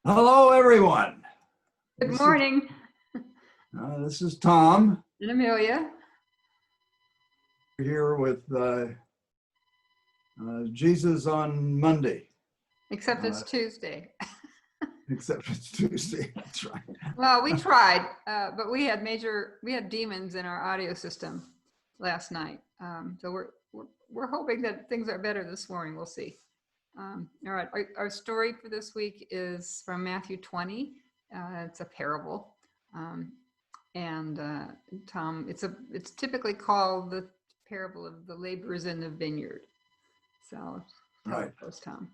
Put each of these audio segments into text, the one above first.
Hello, everyone. Good This is, morning, this is Tom and Amelia. here with Jesus on Monday, Except uh, it's Tuesday. except it's Tuesday. That's right. Well, we tried, but we had demons in our audio system last night. So we're hoping that things are better this morning. We'll see. All right, our story for this week is from Matthew 20. It's a parable, and Tom, it's typically called the parable of the laborers in the vineyard. So tell Right. it first, Tom.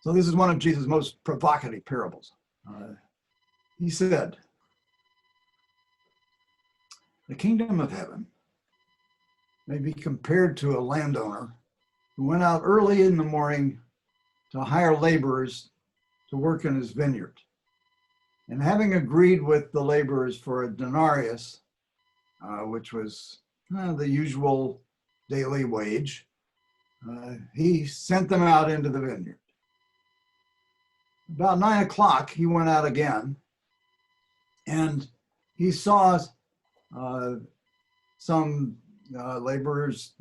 So this is one of Jesus' most provocative parables. He said, "The kingdom of heaven may be compared to a landowner who went out early in the morning to hire laborers to work in his vineyard. And having agreed with the laborers for a denarius, which was the usual daily wage, he sent them out into the vineyard. About 9 o'clock, he went out again, and he saw some laborers,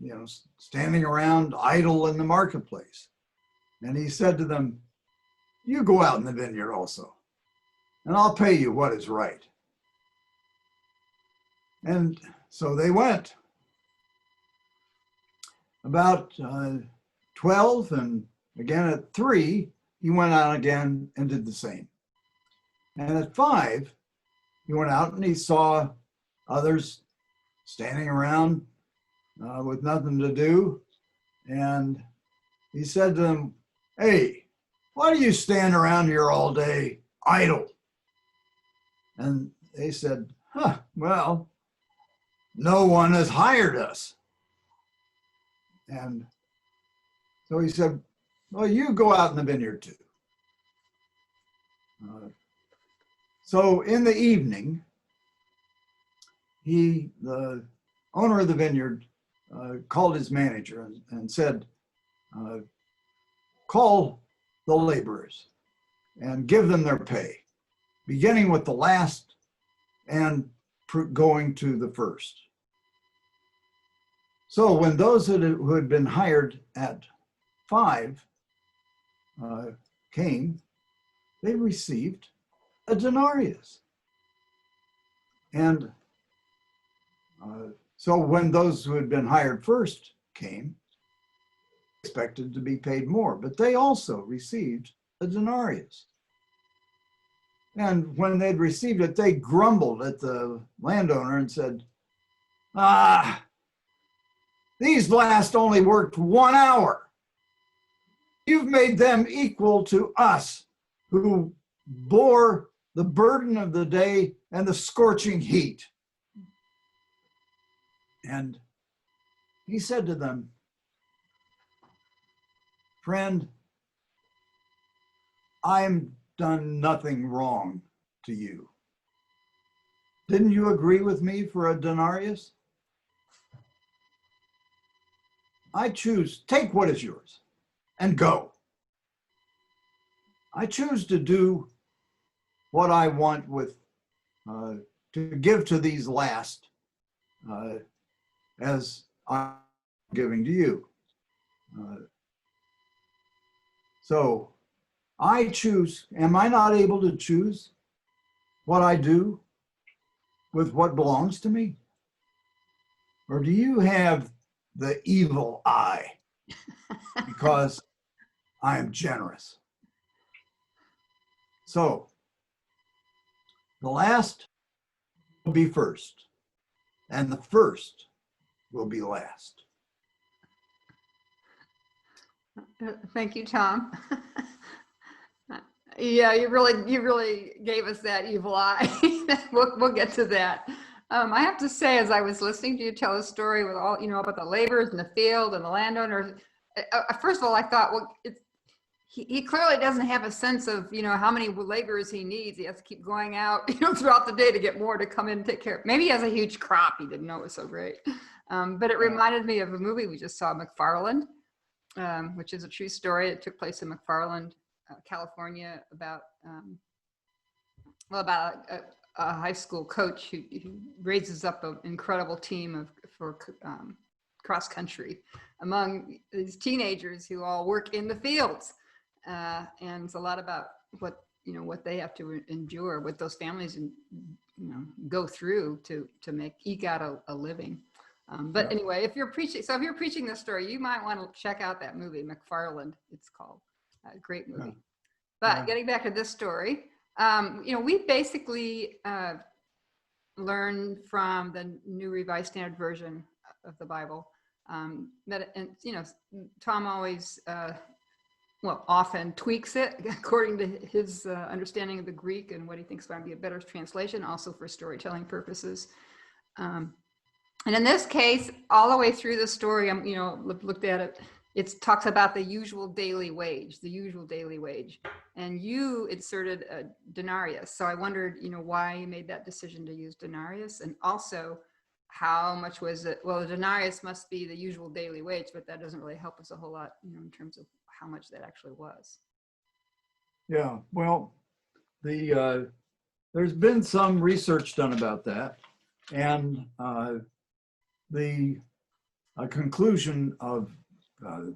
standing around idle in the marketplace. And he said to them, 'You go out in the vineyard also, and I'll pay you what is right.' And so they went. About 12, and again at 3, he went out again and did the same. And at 5, he went out and he saw others standing around with nothing to do. And he said to them, 'Hey, why do you stand around here all day idle?' And they said, 'Well, no one has hired us.' And so he said, 'Well, you go out in the vineyard too.' So in the evening, the owner of the vineyard, called his manager and said, 'Call the laborers and give them their pay, beginning with the last and going to the first.' So when those who had been hired at 5 came, they received a denarius. And so when those who had been hired first came, expected to be paid more, but they also received a denarius. And when they'd received it, they grumbled at the landowner and said, 'These last only worked 1 hour. You've made them equal to us who bore the burden of the day and the scorching heat.' And he said to them, 'Friend, I've done nothing wrong to you. Didn't you agree with me for a denarius? I choose, take what is yours and go. I choose to do what I want with, to give to these last as I'm giving to you. So I choose. Am I not able to choose what I do with what belongs to me? Or do you have the evil eye because I am generous?' So the last will be first, and the first will be last." Thank you, Tom. Yeah, you really gave us that evil eye. We'll get to that. I have to say, as I was listening to you tell a story with all, about the laborers in the field and the landowners, first of all, I thought, well, he clearly doesn't have a sense of, how many laborers he needs. He has to keep going out, throughout the day to get more to come in and take care of. Maybe he has a huge crop. He didn't know it was so great. But it reminded me of a movie we just saw, McFarland, which is a true story. It took place in McFarland, California, about a high school coach who raises up an incredible team for cross country among these teenagers who all work in the fields, and it's a lot about what they have to endure, what those families go through to eke out a living. But anyway, if you're preaching this story, you might want to check out that movie, McFarland, it's called. A great movie. Yeah. But getting back to this story, we basically learn from the New Revised Standard Version of the Bible that, Tom always, often tweaks it according to his understanding of the Greek and what he thinks might be a better translation, also for storytelling purposes. And in this case, all the way through the story, looked at it, it talks about the usual daily wage, and you inserted a denarius. So I wondered, why you made that decision to use denarius, and also how much was it? Well, a denarius must be the usual daily wage, but that doesn't really help us a whole lot, in terms of how much that actually was. Yeah, well, there's been some research done about that, and the conclusion of the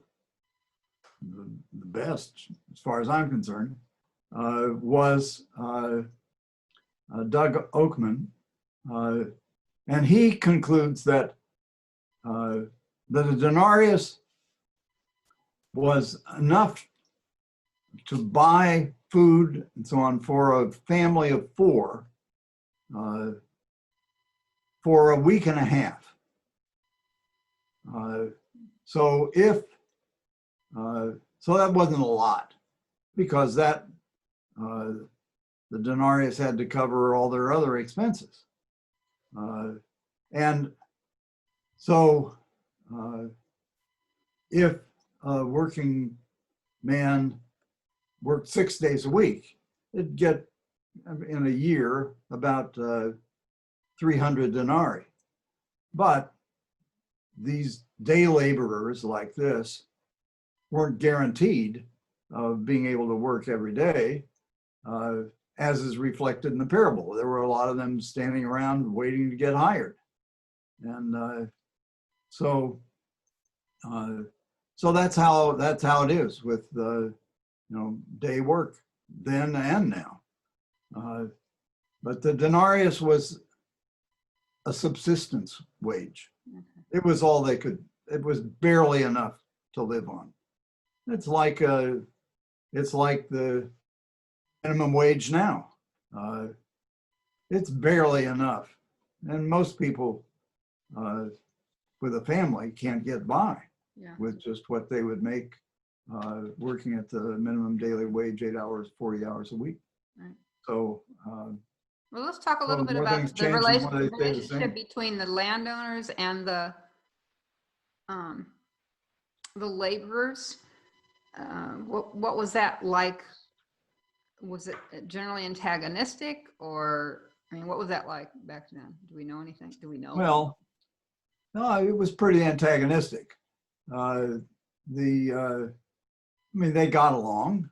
best, as far as I'm concerned, was Doug Oakman, and he concludes that a denarius was enough to buy food and so on for a family of 4 for a week and a half. So that wasn't a lot, because the denarius had to cover all their other expenses. And so if a working man worked 6 days a week, it'd get in a year about 300 denarii. But these day laborers like this weren't guaranteed of being able to work every day, as is reflected in the parable. There were a lot of them standing around waiting to get hired. And so that's how it is with day work then and now. But the denarius was a subsistence wage. It was all they could. It was barely enough to live on. It's like the minimum wage now. It's barely enough, and most people with a family can't get by with just what they would make working at the minimum daily wage, 8 hours, 40 hours a week. Right. So. Well, let's talk a little bit about the relationship between the landowners and the laborers. What was that like? Was it generally antagonistic, or what was that like back then? Do we know anything? Do we know? Well, no, it was pretty antagonistic. They got along,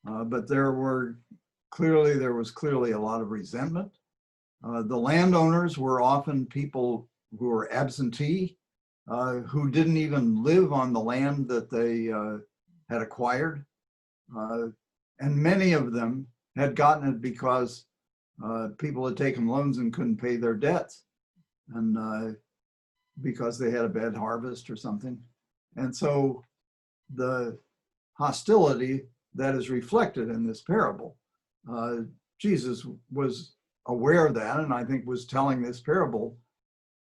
but there was clearly a lot of resentment. The landowners were often people who were absentee, who didn't even live on the land that they had acquired. And many of them had gotten it because people had taken loans and couldn't pay their debts, and because they had a bad harvest or something. And so the hostility that is reflected in this parable, Jesus was aware of that, and I think was telling this parable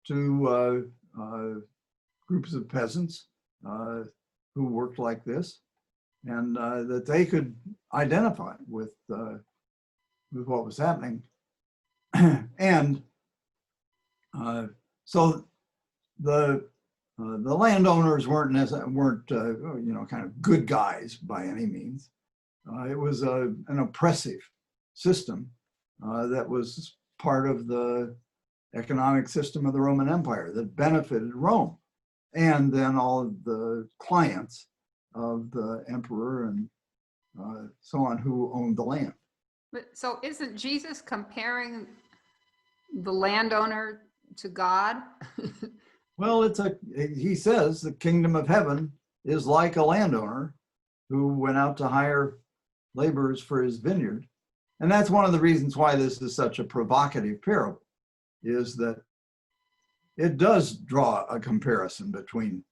to groups of peasants who worked like this, and that they could identify with what was happening. And so the landowners weren't kind of good guys by any means. It was an oppressive system that was part of the economic system of the Roman Empire that benefited Rome, and then all of the clients of the emperor and so on who owned the land. But so isn't Jesus comparing the landowner to God? Well, he says the kingdom of heaven is like a landowner who went out to hire laborers for his vineyard. And that's one of the reasons why this is such a provocative parable, is that it does draw a comparison between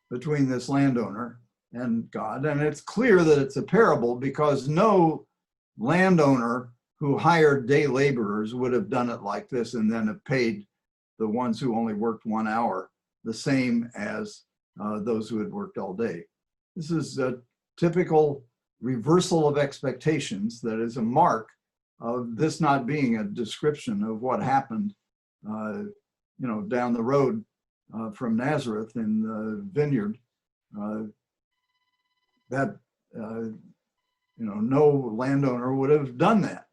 this landowner and God. And it's clear that it's a parable because no landowner who hired day laborers would have done it like this and then have paid the ones who only worked 1 hour the same as those who had worked all day. This is a typical reversal of expectations that is a mark of this not being a description of what happened down the road from Nazareth in the vineyard. No landowner would have done that.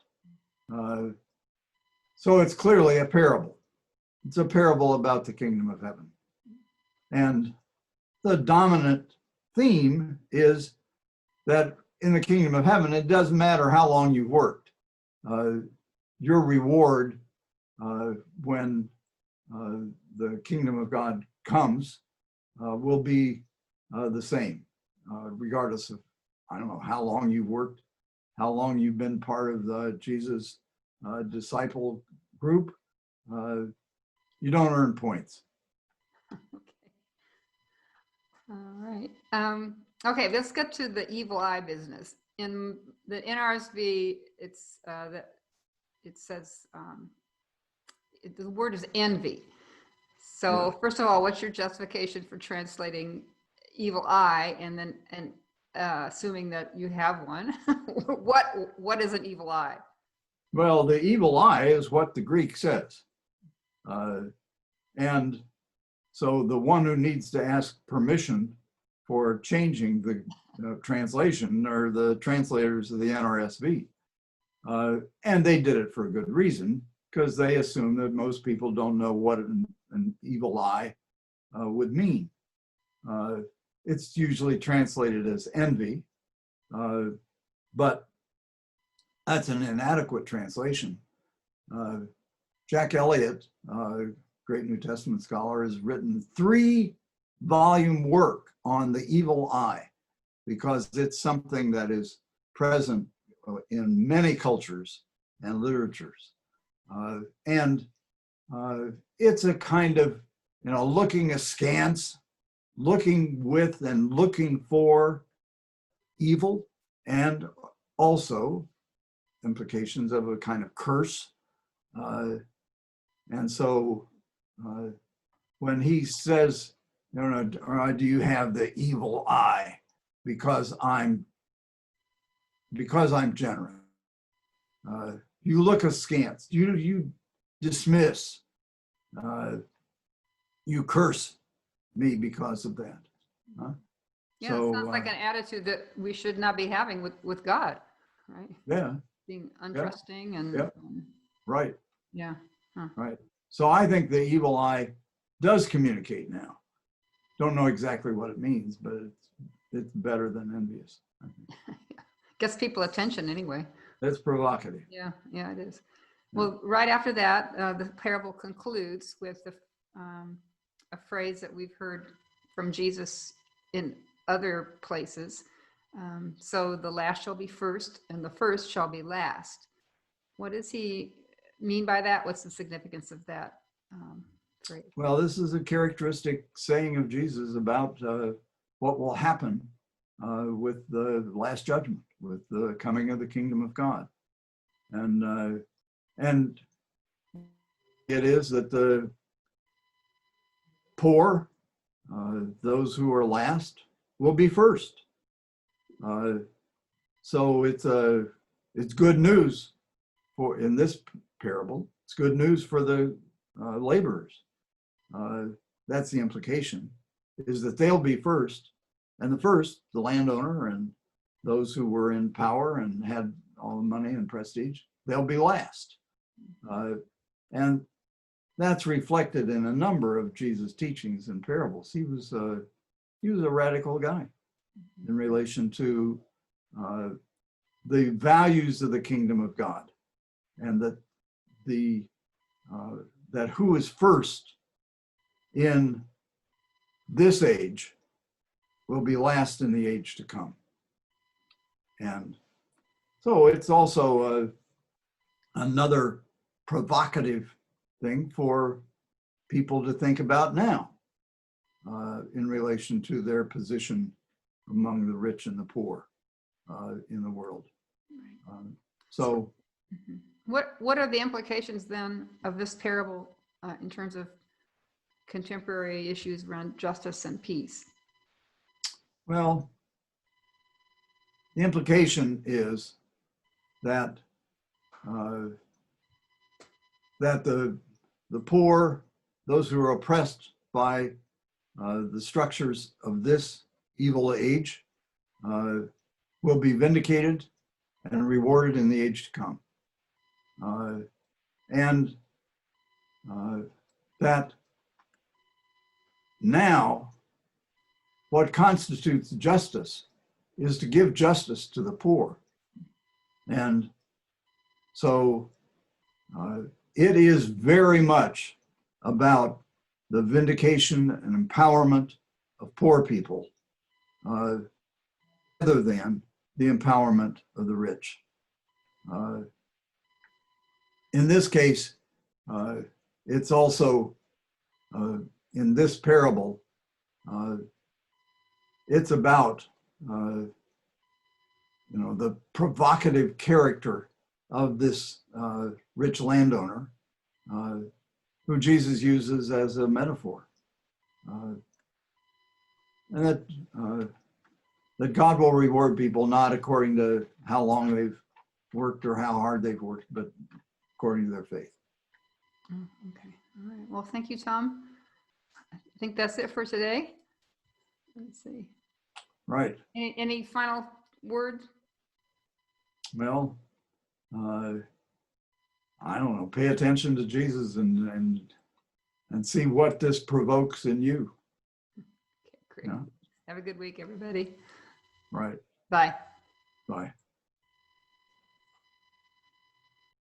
So it's clearly a parable. It's a parable about the kingdom of heaven. And the dominant theme is that in the kingdom of heaven, it doesn't matter how long you've worked. Your reward when the kingdom of God comes will be the same, regardless of, I don't know, how long you've worked, how long you've been part of the Jesus disciple group. You don't earn points. Okay. All right. Okay, let's get to the evil eye business. In the NRSV, it's that it says the word is envy. So first of all, what's your justification for translating evil eye, and assuming that you have one, what is an evil eye? Well, the evil eye is what the Greek says. And so the one who needs to ask permission for changing the translation are the translators of the NRSV. And they did it for a good reason, because they assume that most people don't know what an evil eye would mean. It's usually translated as envy, but that's an inadequate translation. Jack Elliott, great New Testament scholar, has written 3-volume work on the evil eye, because it's something that is present in many cultures and literatures. And it's a kind of, looking askance, looking with and looking for evil, and also implications of a kind of curse. And so when he says, do you have the evil eye because I'm generous? You look askance, you dismiss, you curse me because of that. Yeah, so, it sounds like an attitude that we should not be having with God, right? Yeah. Being untrusting and right. Yeah. Huh. Right. So I think the evil eye does communicate now. Don't know exactly what it means, but it's better than envious, I think. Gets people attention anyway. That's provocative. Yeah, it is. Well, right after that, the parable concludes with a phrase that we've heard from Jesus in other places. So the last shall be first, and the first shall be last. What does he mean by that? What's the significance of that phrase? Well, this is a characteristic saying of Jesus about what will happen with the last judgment, with the coming of the kingdom of God. And it is that the poor, those who are last, will be first. So it's good news in this parable. It's good news for the laborers. That's the implication, is that they'll be first. And the first, the landowner and those who were in power and had all the money and prestige, they'll be last. And that's reflected in a number of Jesus' teachings and parables. He was a radical guy in relation to the values of the kingdom of God, and that who is first in this age will be last in the age to come. And so it's also another provocative thing for people to think about now in relation to their position among the rich and the poor in the world. So what are the implications then of this parable in terms of contemporary issues around justice and peace? well, the implication is that that the poor, those who are oppressed by the structures of this evil age, will be vindicated and rewarded in the age to come. And that now what constitutes justice is to give justice to the poor. And so it is very much about the vindication and empowerment of poor people rather than the empowerment of the rich. In this case, it's also in this parable, it's about the provocative character of this rich landowner who Jesus uses as a metaphor. And that God will reward people not according to how long they've worked or how hard they've worked, but according to their faith. Okay. All right. Well, thank you, Tom. I think that's it for today. Let's see. Right. Any final words? Well, I don't know. Pay attention to Jesus and see what this provokes in you. Okay, great. Yeah. Have a good week, everybody. Right. Bye. Bye.